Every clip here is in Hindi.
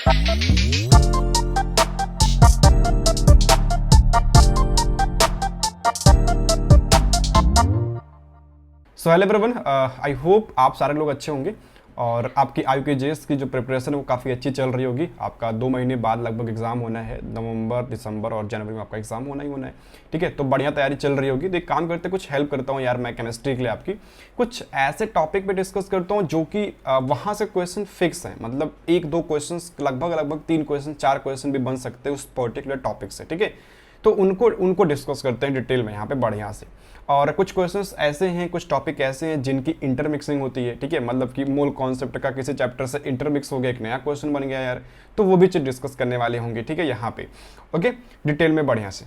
So hello everyone, I hope आप सारे लोग अच्छे होंगे और आपकी IUK-JS की जो प्रिपरेशन है वो काफ़ी अच्छी चल रही होगी। आपका 2 महीने बाद लगभग एग्जाम होना है, नवंबर, दिसंबर और जनवरी में आपका एग्जाम होना ही होना है। ठीक है, तो बढ़िया तैयारी चल रही होगी। तो एक काम करते, कुछ हेल्प करता हूँ यार मैं केमिस्ट्री के लिए आपकी, कुछ ऐसे टॉपिक पे डिस्कस करता हूँ जो कि वहाँ से क्वेश्चन फिक्स हैं, मतलब 1-2 क्वेश्चन, लगभग 3 क्वेश्चन 4 क्वेश्चन भी बन सकते हैं उस पर्टिकुलर टॉपिक से। ठीक है, तो उनको डिस्कस करते हैं डिटेल में यहाँ पे बढ़िया से। और कुछ क्वेश्चंस ऐसे हैं, कुछ टॉपिक ऐसे हैं जिनकी इंटरमिक्सिंग होती है। ठीक है, मतलब कि मूल कॉन्सेप्ट का किसी चैप्टर से इंटरमिक्स हो गया, एक नया क्वेश्चन बन गया यार, तो वो भी चीज डिस्कस करने वाले होंगे। ठीक है, यहाँ पे ओके, डिटेल में बढ़िया से।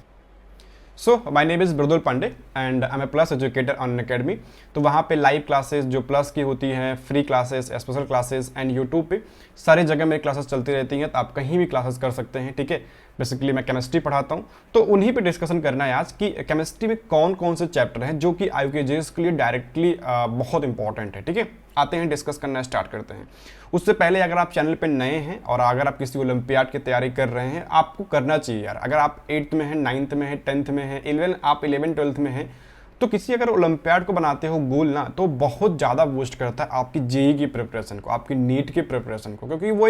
So my name is Mridul Pandey and I am a plus educator on academy. तो वहाँ पे लाइव क्लासेस जो प्लस की होती हैं, free classes, special classes and YouTube पे सारी जगह मेरी क्लासेस चलती रहती हैं, तो आप कहीं भी क्लासेस कर सकते हैं। ठीक है, बेसिकली मैं केमिस्ट्री पढ़ाता हूँ, तो उन्हीं पे डिस्कशन करना है आज कि केमिस्ट्री में कौन कौन से चैप्टर हैं जो कि IUK-JS के लिए डायरेक्टली बहुत इंपॉर्टेंट है। ठीक है, आते हैं डिस्कस करना स्टार्ट करते हैं। उससे पहले अगर आप चैनल पे नए हैं और अगर आप किसी ओलंपियाड की तैयारी कर रहे हैं, आपको करना चाहिए यार। अगर आप 8th में हैं, 9th में हैं, 10th में हैं, 11th-12th में हैं, तो किसी अगर ओलंपियाड को बनाते हो गोल ना, तो बहुत ज़्यादा बूस्ट करता है आपकी जेईई की प्रिपरेशन को, आपकी नीट की प्रिपरेशन को, क्योंकि वो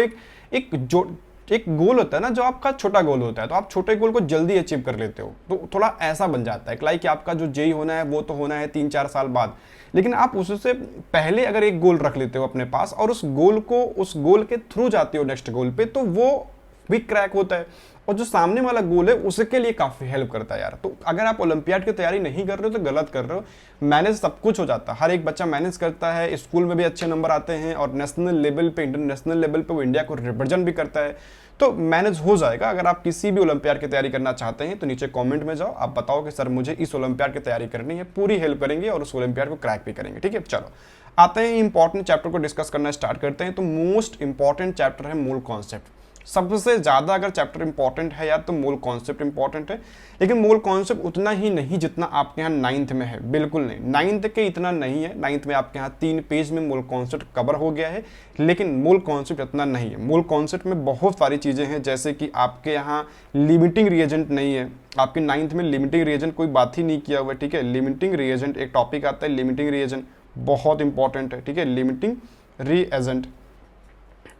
एक गोल होता है ना, जो आपका छोटा गोल होता है, तो आप छोटे गोल को जल्दी अचीव कर लेते हो, तो थोड़ा ऐसा बन जाता है लाइक आपका जो जेईई होना है वो तो होना है 3-4 साल बाद, लेकिन आप उससे पहले अगर एक गोल रख लेते हो अपने पास और उस गोल के थ्रू जाते हो नेक्स्ट गोल पे, तो वो भी क्रैक होता है और जो सामने वाला गोल है उसके लिए काफ़ी हेल्प करता है यार। तो अगर आप ओलंपियाड की तैयारी नहीं कर रहे हो तो गलत कर रहे हो। मैनेज सब कुछ हो जाता है, हर एक बच्चा मैनेज करता है, स्कूल में भी अच्छे नंबर आते हैं और नेशनल लेवल पे, इंटरनेशनल लेवल पे वो इंडिया को रिप्रेजेंट भी करता है, तो मैनेज हो जाएगा। अगर आप किसी भी ओलंपियाड की तैयारी करना चाहते हैं तो नीचे कमेंट में जाओ, आप बताओ कि सर मुझे इस ओलंपियाड की तैयारी करनी है, पूरी हेल्प करेंगे और उस ओलंपियाड को क्रैक भी करेंगे। ठीक है, चलो आते हैं इंपॉर्टेंट चैप्टर को डिस्कस करना स्टार्ट करते हैं। तो मोस्ट इंपॉर्टेंट चैप्टर है मूल कॉन्सेप्ट। सबसे ज़्यादा अगर चैप्टर इंपॉर्टेंट है यार तो मूल कॉन्सेप्ट इंपॉर्टेंट है, लेकिन मूल कॉन्सेप्ट उतना ही नहीं जितना आपके यहाँ 9th में है, बिल्कुल नहीं, 9th के इतना नहीं है। 9th में आपके यहाँ 3 पेज में मूल कॉन्सेप्ट कवर हो गया है, लेकिन मूल कॉन्सेप्ट इतना नहीं है। मूल कॉन्सेप्ट में बहुत सारी चीज़ें हैं, जैसे कि आपके यहाँ लिमिटिंग रिएजेंट नहीं है, आपके 9th में लिमिटिंग रिएजेंट कोई बात ही नहीं किया हुआ है। ठीक है, लिमिटिंग रिएजेंट एक टॉपिक आता है, लिमिटिंग रिएजेंट बहुत इंपॉर्टेंट है। ठीक है, लिमिटिंग रिएजेंट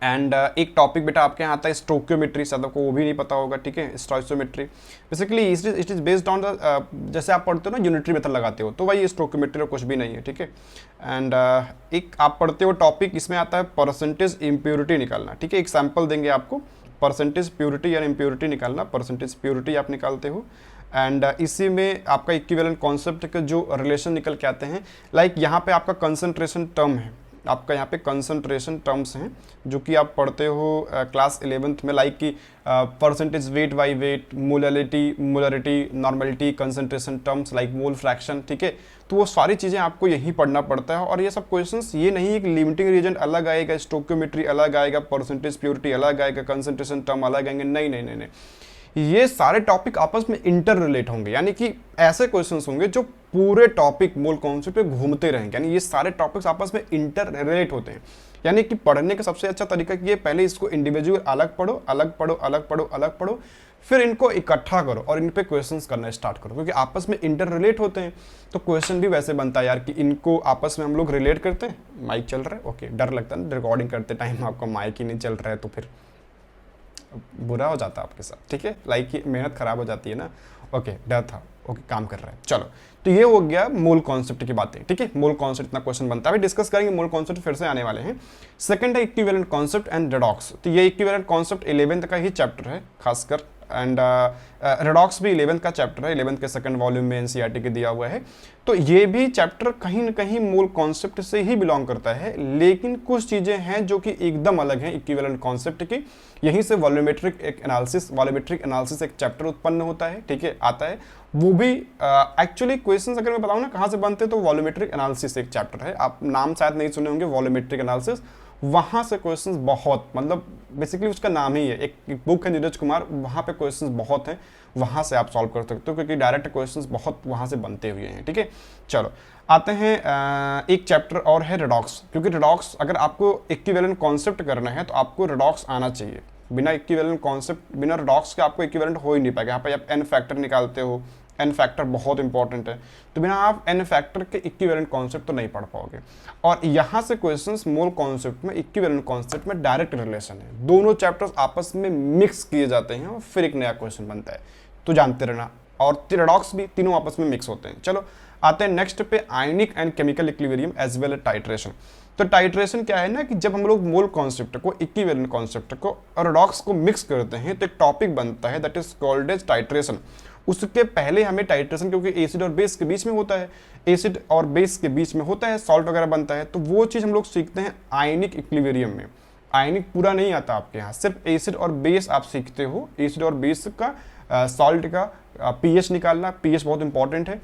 एंड एक टॉपिक बेटा आपके यहाँ आता है स्टोक्योमेट्री, शायद आपको वो भी नहीं पता होगा। ठीक है, stoichiometry basically it is based on the, जैसे आप पढ़ते हो ना यूनिटरी मेथड लगाते हो, तो भाई स्टोक्योमेट्री और कुछ भी नहीं है। ठीक है, एंड एक आप पढ़ते हो टॉपिक, इसमें आता है परसेंटेज इम्प्योरिटी निकालना। ठीक है, एक सैम्पल देंगे आपको, परसेंटेज प्योरिटी या इम्प्योरिटी निकालना, परसेंटेज प्योरिटी आप निकालते हो एंड इसी में आपका इक्विवेलेंट कॉन्सेप्ट के जो रिलेशन निकल के आते हैं, लाइक यहाँ पे आपका कंसंट्रेशन टर्म है, आपका यहाँ पे कंसंट्रेशन टर्म्स हैं जो कि आप पढ़ते हो क्लास 11th में, लाइक कि percentage weight by wait, molarity, normality, concentration terms like mole fraction. ठीक है, तो वो सारी चीज़ें आपको यही पढ़ना पड़ता है। और ये सब क्वेश्चंस ये नहीं है कि लिमिटिंग रिएजेंट अलग आएगा, स्टोक्योमेट्री अलग आएगा, परसेंटेज प्योरिटी अलग आएगा, कंसंट्रेशन टर्म अलग आएंगे, नहीं नहीं नहीं नहीं, ये सारे टॉपिक आपस में इंटर रिलेट होंगे, यानी कि ऐसे क्वेश्चंस होंगे जो पूरे टॉपिक मूल कॉन्सेप्ट पे घूमते रहेंगे, यानी ये सारे टॉपिक्स आपस में इंटर रिलेट होते हैं। यानी कि पढ़ने का सबसे अच्छा तरीका ये, पहले इसको इंडिविजुअल अलग पढ़ो, अलग पढ़ो, अलग पढ़ो, अलग पढ़ो, फिर इनको इकट्ठा करो और इन पे क्वेश्चंस करना स्टार्ट करो, क्योंकि आपस में इंटर रिलेट होते हैं। तो क्वेश्चन भी वैसे बनता है यार कि इनको आपस में हम लोग रिलेट करते हैं। माइक चल रहा है, ओके, डर लगता है ना रिकॉर्डिंग करते टाइम आपका माइक ही नहीं चल रहा है तो फिर बुरा हो जाता है आपके साथ। ठीक है, लाइक की मेहनत खराब हो जाती है ना। ओके, डर था, ओके, काम कर रहा है। चलो, तो ये हो गया मूल कॉन्सेप्ट की बातें। ठीक है, मूल कॉन्सेप्ट इतना क्वेश्चन बनता है, अभी डिस्कस करेंगे, मूल कॉन्सेप्ट फिर से आने वाले हैं। सेकंड है इक्विवेलेंट कॉन्सेप्ट एंड रेडॉक्स। तो ये इक्विवेलेंट कॉन्सेप्ट 11th का ही चैप्टर है खासकर, एंड रेडॉक्स भी 11th का चैप्टर है, 11th के सेकंड वॉल्यूम में एनसीईआरटी के दिया हुआ है। तो ये भी चैप्टर कहीं ना कहीं मूल कॉन्सेप्ट से ही बिलोंग करता है, लेकिन कुछ चीज़ें हैं जो कि एकदम अलग हैं इक्विवेलेंट कॉन्सेप्ट की। यहीं से वॉल्यूमेट्रिक एनालिसिस एक चैप्टर उत्पन्न होता है। ठीक है, आता है वो भी एक्चुअली क्वेश्चंस अगर मैं बताऊँ ना कहाँ से बनते हैं, तो वॉल्यूमेट्रिक एनालिसिस एक चैप्टर है, आप नाम शायद नहीं सुने होंगे, वॉल्यूमेट्रिक एनालिसिस। वहाँ से क्वेश्चंस बहुत, मतलब बेसिकली उसका नाम ही है, एक बुक है नीरज कुमार, वहाँ पे क्वेश्चंस बहुत हैं, वहाँ से आप सॉल्व कर सकते हो, क्योंकि डायरेक्ट क्वेश्चंस बहुत वहाँ से बनते हुए हैं। ठीक है, चलो आते हैं एक चैप्टर और है रेडॉक्स, क्योंकि रेडॉक्स अगर आपको इक्विवेलेंट कॉन्सेप्ट करना है तो आपको रेडॉक्स आना चाहिए। बिना इक्विवेलेंट कॉन्सेप्ट, बिना रेडॉक्स के आपको इक्विवेलेंट हो ही नहीं पाएगा। यहाँ पे आप एन फैक्टर निकालते हो, एन फैक्टर बहुत इंपॉर्टेंट है, तो बिना आप एन फैक्टर के इक्विवेलेंट कॉन्सेप्ट तो नहीं पढ़ पाओगे। और यहाँ से क्वेश्चंस मोल कॉन्सेप्ट में, इक्विवेलेंट कॉन्सेप्ट में डायरेक्ट रिलेशन है, दोनों चैप्टर्स आपस में मिक्स किए जाते हैं और फिर एक नया क्वेश्चन बनता है, तो जानते रहना। और रेडॉक्स भी, तीनों आपस में मिक्स होते हैं। चलो आते हैं नेक्स्ट पे, ionic and chemical equilibrium as well as titration. तो टाइट्रेशन क्या है ना, कि जब हम लोग मोल कॉन्सेप्ट को, इक्विवेलेंट कॉन्सेप्ट को और रेडॉक्स को मिक्स करते हैं तो एक टॉपिक बनता है that is called edge titration. उसके पहले हमें टाइट्रेशन, क्योंकि एसिड और बेस के बीच में होता है, एसिड और बेस के बीच में होता है, सॉल्ट वगैरह बनता है, तो वो चीज़ हम लोग सीखते हैं आयनिक इक्विलिब्रियम में। आयनिक पूरा नहीं आता आपके यहाँ, सिर्फ एसिड और बेस आप सीखते हो, एसिड और बेस का सॉल्ट का पीएच निकालना, पीएच बहुत इंपॉर्टेंट है।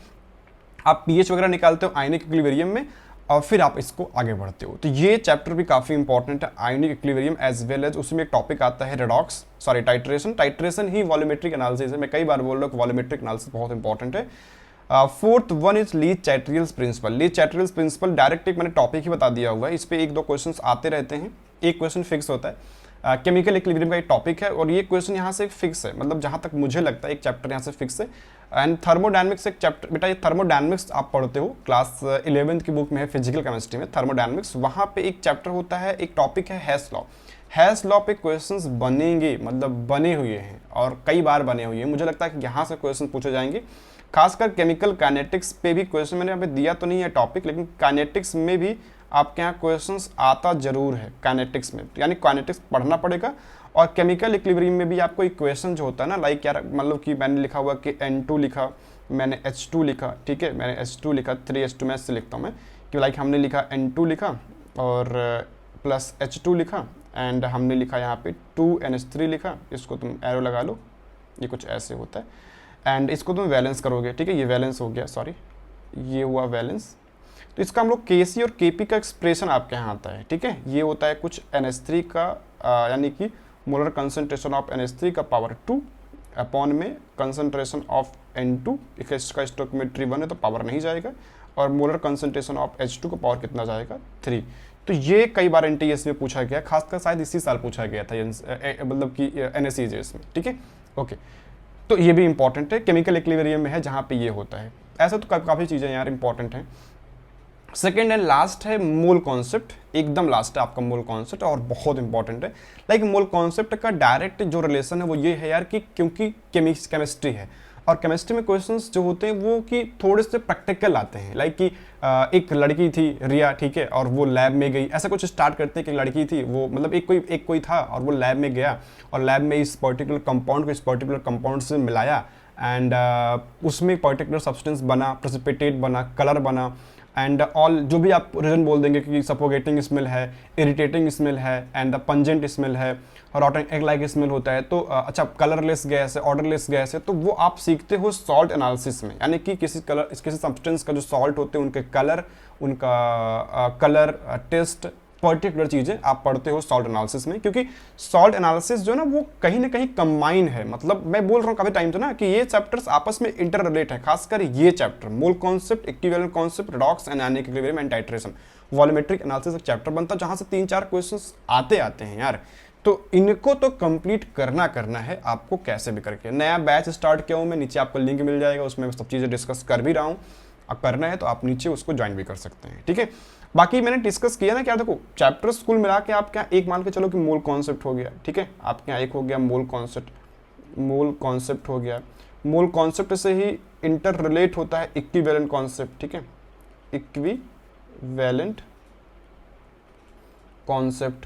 आप पीएच वगैरह निकालते हो आयनिक इक्विलिब्रियम में और फिर आप इसको आगे बढ़ते हो। तो ये चैप्टर भी काफ़ी इंपॉर्टेंट है, ionic equilibrium as well as उसमें एक टॉपिक आता है रेडॉक्स, सॉरी टाइट्रेशन। टाइट्रेशन ही वॉल्यूमेट्रिक एनालिसिस है, मैं कई बार बोल रहा हूँ वॉल्यूमेट्रिक एनालिसिस बहुत इंपॉर्टेंट है। Fourth one is Le Chatelier's principle. Le Chatelier's principle direct एक मैंने टॉपिक ही बता दिया हुआ है, इस पर एक दो क्वेश्चन आते रहते हैं, एक क्वेश्चन फिक्स होता है। केमिकल इक्विलिब्रियम का एक टॉपिक है और ये क्वेश्चन यहाँ से फिक्स है, मतलब जहाँ तक मुझे लगता है एक चैप्टर यहाँ से फिक्स है। एंड थर्मोडायनेमिक्स एक चैप्टर, बेटा ये थर्मोडायनेमिक्स आप पढ़ते हो क्लास 11th की बुक में है, फिजिकल केमिस्ट्री में थर्मोडायनेमिक्स, वहाँ पे एक चैप्टर होता है, एक टॉपिक है हेस लॉ। हेस लॉ पे क्वेश्चंस बनेंगे, मतलब बने हुए हैं और कई बार बने हुए हैं, मुझे लगता है कि यहाँ से क्वेश्चन पूछे जाएंगे। खासकर केमिकल काइनेटिक्स पे भी क्वेश्चन, मैंने यहाँ पे दिया तो नहीं है टॉपिक, लेकिन काइनेटिक्स में भी आपके यहाँ क्वेश्चंस आता जरूर है काइनेटिक्स में, यानी काइनेटिक्स पढ़ना पड़ेगा। और केमिकल इक्विलिब्रियम में भी आपको इक्वेशन जो होता है ना, लाइक यार मतलब कि मैंने लिखा हुआ कि N2 लिखा, मैंने H2 लिखा, ठीक है, मैंने H2 लिखा, 3H2 में से लिखता हूँ मैं, कि लाइक हमने लिखा N2 लिखा और प्लस H2 लिखा एंड हमने लिखा यहाँ पे 2NH3 लिखा, इसको तुम एरो लगा लो, ये कुछ ऐसे होता है एंड इसको तुम वैलेंस करोगे, ठीक है, ये वैलेंस हो गया, सॉरी ये हुआ वैलेंस। तो इसका हम लोग KC और KP का एक्सप्रेशन आपके यहाँ आता है, ठीक है, ये होता है कुछ NH3 का यानी कि मोलर कंसंट्रेशन ऑफ NH3 का पावर 2 अपॉन में कंसंट्रेशन ऑफ N2, इसका स्टोइकियोमेट्री 1 है तो पावर नहीं जाएगा, और मोलर कंसंट्रेशन ऑफ H2 का पावर कितना जाएगा 3। तो ये कई बार NTS में पूछा गया, खासकर शायद इसी साल पूछा गया था, मतलब कि NSEJS में, ठीक है, ओके। तो ये भी इंपॉर्टेंट है, केमिकल इक्विलिब्रियम में है जहाँ पे ये होता है। ऐसा तो काफ़ी चीज़ें यार इंपॉर्टेंट हैं। सेकेंड एंड लास्ट है मोल कॉन्सेप्ट, एकदम लास्ट है आपका मोल कॉन्सेप्ट और बहुत इंपॉर्टेंट है। लाइक मोल कॉन्सेप्ट का डायरेक्ट जो रिलेशन है वो ये है यार कि क्योंकि केमिस्ट्री है और केमिस्ट्री में क्वेश्चंस जो होते हैं वो कि थोड़े से प्रैक्टिकल आते हैं। लाइक कि एक लड़की थी रिया, ठीक है, और वो लैब में गई, ऐसा कुछ स्टार्ट करते हैं कि लड़की थी वो, मतलब एक कोई था और वो लैब में गया और लैब में इस पर्टिकुलर कंपाउंड को इस पर्टिकुलर कंपाउंड से मिलाया एंड उसमें एक पर्टिकुलर सब्सटेंस बना, प्रेसिपिटेट बना, कलर बना एंड ऑल जो भी आप रीजन बोल देंगे कि सफोकेटिंग स्मेल है, इरिटेटिंग स्मेल है एंड पंजेंट स्मेल है, रॉटन एग लाइक स्मेल होता है, तो अच्छा कलरलेस गैस है, ऑर्डरलेस गैस है, तो वो आप सीखते हो सॉल्ट एनालिसिस में, यानी कि किसी सब्सटेंस का जो सॉल्ट होते हैं उनके कलर, उनका कलर टेस्ट, पर्टिकुलर चीज़ें आप पढ़ते हो सॉल्ट एनालिसिस में। क्योंकि सॉल्ट एनालिसिस जो है ना वो कहीं ना कहीं कंबाइन है, मतलब मैं बोल रहा हूँ काफ़ी टाइम से ना कि ये चैप्टर्स आपस में इंटर रिलेट है, खासकर ये chapter mole concept, equivalent concept, redox and ionic equilibrium and titration, volumetric analysis एक चैप्टर बनता है जहाँ से 3-4 क्वेश्चंस आते हैं यार। तो इनको तो कंप्लीट करना है आपको कैसे भी करके। नया बैच स्टार्ट किया हूँ मैं, नीचे आपको लिंक मिल जाएगा, उसमें सब चीज़ें डिस्कस कर भी रहा हूँ, अब करना है तो आप नीचे उसको ज्वाइन भी कर सकते हैं, ठीक है। बाकी मैंने डिस्कस किया ना, क्या देखो चैप्टर स्कूल मिला के आप क्या एक मान के चलो कि मोल कॉन्सेप्ट हो गया, ठीक है, आपके यहाँ एक हो गया मोल कॉन्सेप्ट हो गया। मोल कॉन्सेप्ट से ही इंटर रिलेट होता है इक्विवेलेंट कॉन्सेप्ट, ठीक है, इक्विवेलेंट कॉन्सेप्ट।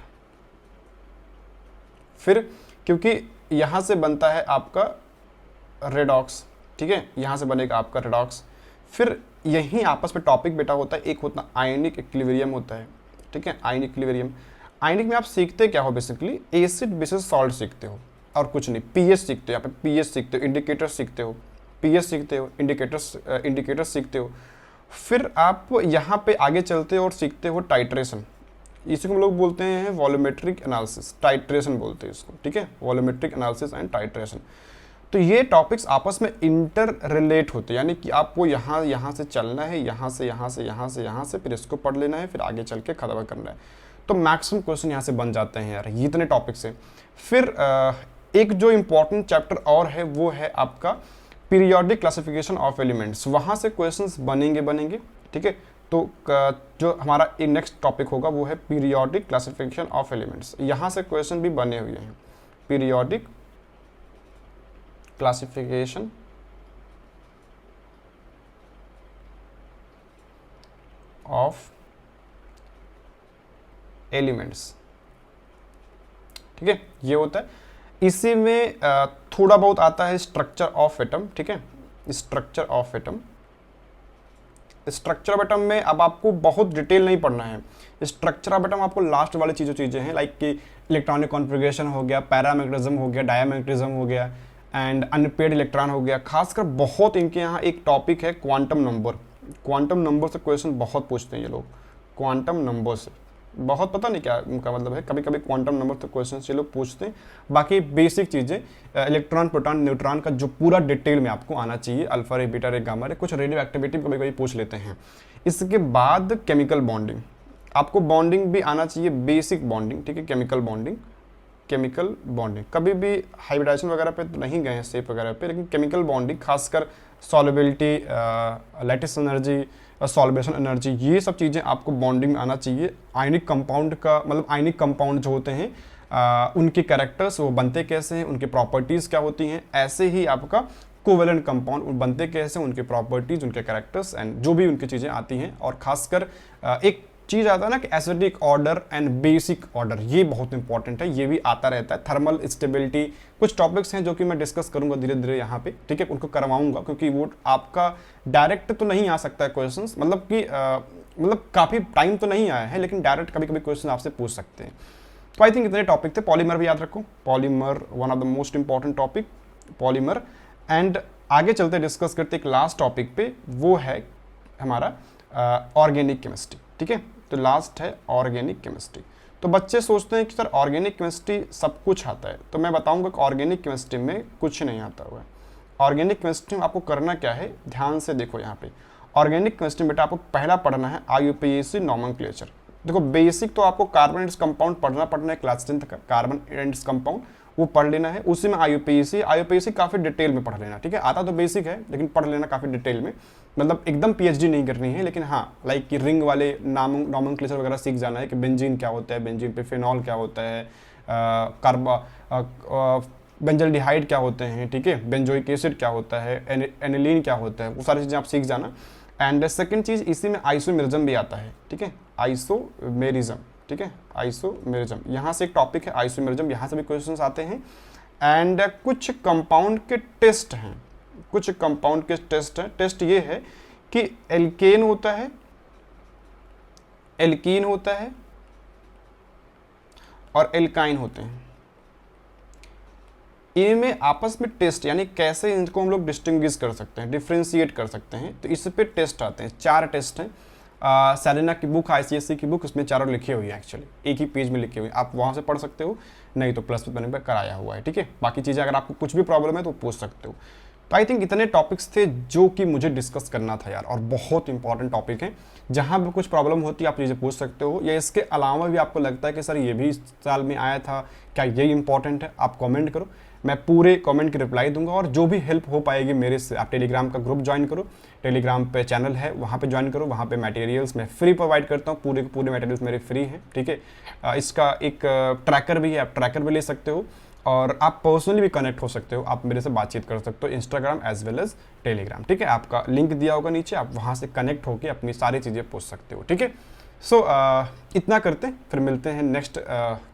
फिर क्योंकि यहाँ से बनता है आपका रेडॉक्स, ठीक है, यहाँ से बनेगा आपका रेडॉक्स। फिर यही आपस में टॉपिक बेटा होता है, एक होता है आयनिक इक्विलिब्रियम होता है, ठीक है, आयनिक इक्विलिब्रियम। आयनिक में आप सीखते क्या हो, बेसिकली एसिड बेसिस सॉल्ट सीखते हो और कुछ नहीं, पीएच सीखते हो, यहाँ पे पीएच सीखते हो, इंडिकेटर सीखते हो, पीएच सीखते हो, इंडिकेटर सीखते हो। फिर आप यहाँ पे आगे चलते हो और सीखते हो टाइट्रेशन, इसी को हम लोग बोलते हैं वॉल्यूमेट्रिक एनालिसिस, टाइट्रेशन बोलते हैं इसको, ठीक है, वॉल्यूमेट्रिक एनालिसिस एंड टाइट्रेशन। तो ये टॉपिक्स आपस में इंटर रिलेट होते हैं, यानी कि आपको यहाँ से चलना है, यहाँ से फिर इसको पढ़ लेना है, फिर आगे चल के खत्म करना है। तो मैक्सिमम क्वेश्चन यहाँ से बन जाते हैं यार, ये इतने टॉपिक्स हैं। फिर एक जो इम्पोर्टेंट चैप्टर और है वो है आपका पीरियोडिक क्लासिफिकेशन ऑफ एलिमेंट्स, वहाँ से क्वेश्चंस बनेंगे, ठीक है। तो जो हमारा नेक्स्ट टॉपिक होगा वो है पीरियोडिक क्लासिफिकेशन ऑफ एलिमेंट्स, यहाँ से क्वेश्चन भी बने हुए हैं, पीरियोडिक क्लासिफिकेशन ऑफ एलिमेंट्स, ठीक है, ये होता है। इसी में थोड़ा बहुत आता है स्ट्रक्चर ऑफ एटम, ठीक है, structure of atom. Structure of atom में अब आपको बहुत डिटेल नहीं पढ़ना है, स्ट्रक्चर ऑफ एटम आपको लास्ट वाली चीज़ें हैं, लाइक कि इलेक्ट्रॉनिक कॉन्फ़िगरेशन हो गया, पैरामैग्नेटिज्म हो गया, डायमैग्नेटिज्म हो गया, एंड अनपेड इलेक्ट्रॉन हो गया। खासकर बहुत इनके यहाँ एक टॉपिक है क्वांटम नंबर, क्वांटम नंबर से क्वेश्चन बहुत पूछते हैं ये लोग, क्वांटम नंबर से बहुत, पता नहीं क्या उनका मतलब है, कभी कभी क्वांटम नंबर से क्वेश्चन ये लोग पूछते हैं। बाकी बेसिक चीज़ें इलेक्ट्रॉन, प्रोटॉन, न्यूट्रॉन का जो पूरा डिटेल में आपको आना चाहिए, अल्फा रे, बीटा रे, गामा रे, कुछ रेडियो एक्टिविटी कभी कभी पूछ लेते हैं। इसके बाद केमिकल बॉन्डिंग, आपको बॉन्डिंग भी आना चाहिए, बेसिक बॉन्डिंग, ठीक है, केमिकल बॉन्डिंग। केमिकल बॉन्डिंग कभी भी हाइब्रिडाइजेशन वगैरह पे तो नहीं गए हैं, शेप वगैरह पे, लेकिन केमिकल बॉन्डिंग खासकर solubility, lattice energy, solvation energy, ये सब चीज़ें आपको बॉन्डिंग में आना चाहिए। आयनिक कंपाउंड का मतलब आयनिक कंपाउंड जो होते हैं उनके कैरेक्टर्स वो बनते कैसे हैं, उनकी प्रॉपर्टीज़ क्या होती हैं, ऐसे ही आपका कोवेलेंट कंपाउंड बनते कैसे, उनके प्रॉपर्टीज़, उनके कैरेक्टर्स एंड जो भी उनकी चीज़ें आती हैं। और खासकर एक चीज़ आता है ना कि acidic order and basic order, ये बहुत इंपॉर्टेंट है, ये भी आता रहता है। थर्मल स्टेबिलिटी, कुछ टॉपिक्स हैं जो कि मैं डिस्कस करूंगा धीरे धीरे यहाँ पे, ठीक है, उनको करवाऊंगा, क्योंकि वो आपका डायरेक्ट तो नहीं आ सकता है क्वेश्चंस, मतलब कि मतलब काफ़ी टाइम तो नहीं आया है, लेकिन डायरेक्ट कभी कभी क्वेश्चन आपसे पूछ सकते हैं। तो आई थिंक इतने टॉपिक थे। पॉलीमर भी याद रखो, polymer one of the most important topic, polymer. And आगे चलते डिस्कस करते एक लास्ट टॉपिक पे, वो है हमारा ऑर्गेनिक केमिस्ट्री, ठीक है। तो लास्ट है ऑर्गेनिक केमिस्ट्री। तो बच्चे सोचते हैं कि सर ऑर्गेनिक केमिस्ट्री सब कुछ आता है, तो मैं बताऊंगा कि ऑर्गेनिक केमिस्ट्री में कुछ नहीं आता हुआ है। ऑर्गेनिक केमिस्ट्री में आपको करना क्या है, ध्यान से देखो यहाँ पे। ऑर्गेनिक केमिस्ट्री में बेटा आपको पहला पढ़ना है IUPAC नॉमेनक्लेचर। देखो बेसिक तो आपको कार्बन एंड कंपाउंड पढ़ना है, क्लास 10 तक कार्बन एंड कंपाउंड वो पढ़ लेना है। उसी में IUPAC काफ़ी डिटेल में पढ़ लेना, ठीक है। आता तो बेसिक है लेकिन पढ़ लेना काफ़ी डिटेल में, मतलब एकदम PhD नहीं करनी है, लेकिन हाँ लाइक कि रिंग वाले नॉमेनक्लेचर वगैरह सीख जाना है कि बेंजीन क्या होता है, बेंजीन पे फिनॉल क्या होता है, बेंजल्डिहाइड क्या होते हैं, ठीक है, बेंजोइक एसिड क्या होता है, एनिलीन क्या होता है, वो सारी चीज़ें आप सीख जाना। एंड सेकंड चीज़ इसी में आइसोमेरिज्म भी आता है, ठीक है, आइसोमेरिज्म, ठीक है, आइसोमेरिज्म, यहाँ से एक टॉपिक है आइसोमेरिज्म, यहाँ से भी क्वेश्चंस आते हैं। एंड कुछ कंपाउंड के टेस्ट हैं, कुछ कंपाउंड के टेस्ट हैं। टेस्ट ये है कि एल्केन होता है, एल्कीन होता है और एल्काइन होते हैं, इनमें आपस में टेस्ट यानी कैसे इनको हम लोग डिस्टिंग्विश कर सकते हैं, डिफ्रेंशिएट कर सकते हैं, तो इस पे टेस्ट आते हैं। 4 टेस्ट हैं। सेलेना की बुक, ICSE की बुक, उसमें चारों लिखी हुई है, एक्चुअली एक ही पेज में लिखी हुई है, आप वहाँ से पढ़ सकते हो, नहीं तो प्लस मैंने पे कराया हुआ है, ठीक है। बाकी चीज़ें अगर आपको कुछ भी प्रॉब्लम है तो पूछ सकते हो। तो आई थिंक इतने टॉपिक्स थे जो कि मुझे डिस्कस करना था यार, और बहुत इंपॉर्टेंट टॉपिक है। जहाँ भी कुछ प्रॉब्लम होती है आप चीज़ें पूछ सकते हो, या इसके अलावा भी आपको लगता है कि सर ये भी इस साल में आया था, क्या ये इंपॉर्टेंट है, आप कमेंट करो, मैं पूरे कमेंट की रिप्लाई दूंगा। और जो भी हेल्प हो पाएगी मेरे से, आप टेलीग्राम का ग्रुप ज्वाइन करो, टेलीग्राम पे चैनल है वहाँ पे ज्वाइन करो, वहाँ पे मटेरियल्स मैं फ्री प्रोवाइड करता हूँ, पूरे के पूरे मटेरियल्स मेरे फ्री हैं, ठीक है। इसका एक ट्रैकर भी है, आप ट्रैकर भी ले सकते हो, और आप पर्सनली भी कनेक्ट हो सकते हो, आप मेरे से बातचीत कर सकते हो Instagram as well as Telegram, ठीक है। आपका लिंक दिया होगा नीचे, आप वहाँ से कनेक्ट होकर अपनी सारी चीज़ें पूछ सकते हो, ठीक है। सो इतना करते हैं, फिर मिलते हैं नेक्स्ट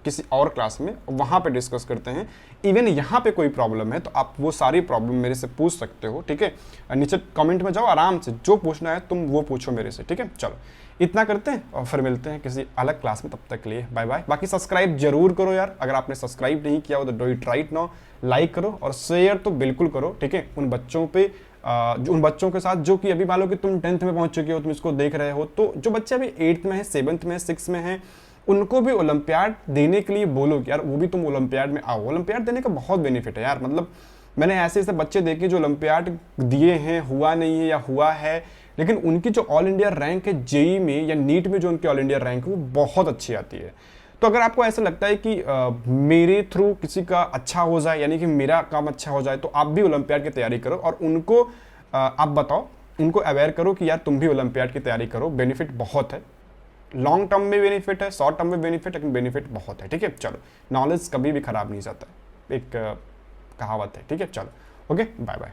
किसी और क्लास में, वहाँ पे डिस्कस करते हैं। इवन यहाँ पे कोई प्रॉब्लम है तो आप वो सारी प्रॉब्लम मेरे से पूछ सकते हो, ठीक है। नीचे कमेंट में जाओ, आराम से जो पूछना है तुम वो पूछो मेरे से, ठीक है। चलो इतना करते हैं और फिर मिलते हैं किसी अलग क्लास में, तब तक के लिए बाय बाय। बाकी सब्सक्राइब जरूर करो यार, अगर आपने सब्सक्राइब नहीं किया हो तो do it right now, like करो और शेयर तो बिल्कुल करो, ठीक है। उन बच्चों पे उन बच्चों के साथ जो कि अभी मान लो कि तुम 10th में पहुंच चुके हो, तुम इसको देख रहे हो, तो जो बच्चे अभी 8th में है, 7th में है, 6th में है, उनको भी ओलंपियाड देने के लिए बोलो कि यार वो भी तुम ओलंपियाड में आओ। ओलंपियाड देने का बहुत बेनिफिट है यार, मतलब मैंने ऐसे ऐसे बच्चे देखे जो ओलंपियाड दिए हैं, हुआ नहीं है या हुआ है, लेकिन उनकी जो ऑल इंडिया रैंक है जेई में या नीट में, जो उनकी ऑल इंडिया रैंक है वो बहुत अच्छी आती है। तो अगर आपको ऐसा लगता है कि मेरे थ्रू किसी का अच्छा हो जाए, यानी कि मेरा काम अच्छा हो जाए, तो आप भी ओलंपियाड की तैयारी करो और उनको आप बताओ, उनको अवेयर करो कि यार तुम भी ओलंपियाड की तैयारी करो, बेनिफिट बहुत है, लॉन्ग टर्म में बेनिफिट है, शॉर्ट टर्म में बेनिफिट, लेकिन बेनिफिट बहुत है। ठीक है, चलो, नॉलेज कभी भी खराब नहीं जाता, एक कहावत है। ठीक है, चलो, ओके, बाय बाय।